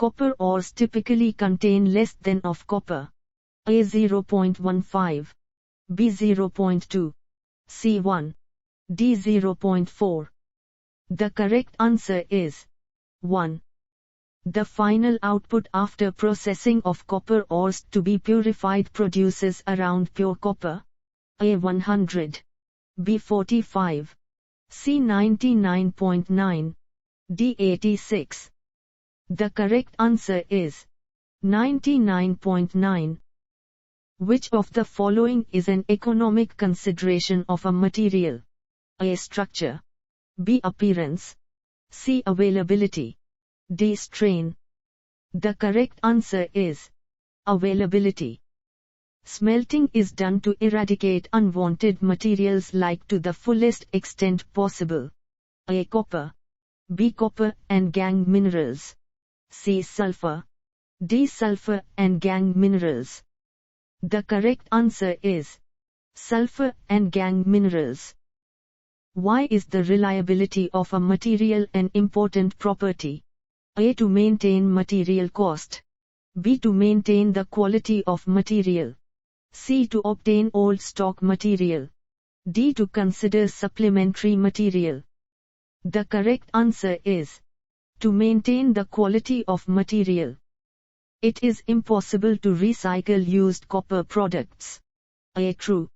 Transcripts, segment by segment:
Copper ores typically contain less than of copper. A 0.15, B 0.2, C 1, D 0.4. The correct answer is 1. The final output after processing of copper ores to be purified produces around pure copper. A 100, B 45, C 99.9, D 86. The correct answer is 99.9. Which of the following is an economic consideration of a material? A. Structure, B. Appearance, C. Availability, D. Strain. The correct answer is availability. Smelting is done to eradicate unwanted materials like to the fullest extent possible. A. Copper, B. Copper and gangue minerals, C. Sulfur, D. Sulfur and gangue minerals. The correct answer is sulfur and gangue minerals. Why is the reliability of a material an important property? A. To maintain material cost, B. To maintain the quality of material, C. To obtain old stock material, D. To consider supplementary material. The correct answer is to maintain the quality of material. It is impossible to recycle used copper products. A. True,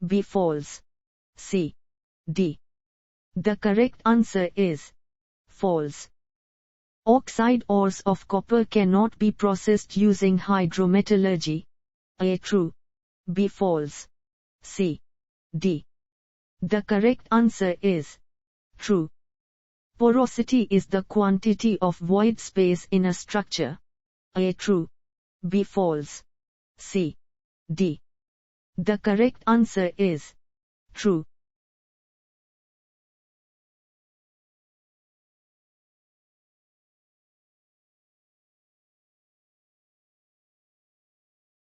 B. False, C. D. The correct answer is false. Oxide ores of copper cannot be processed using hydrometallurgy. A. True, B. False, C. D. The correct answer is true. Porosity is the quantity of void space in a structure. A. True, B. False, C. D. The correct answer is true.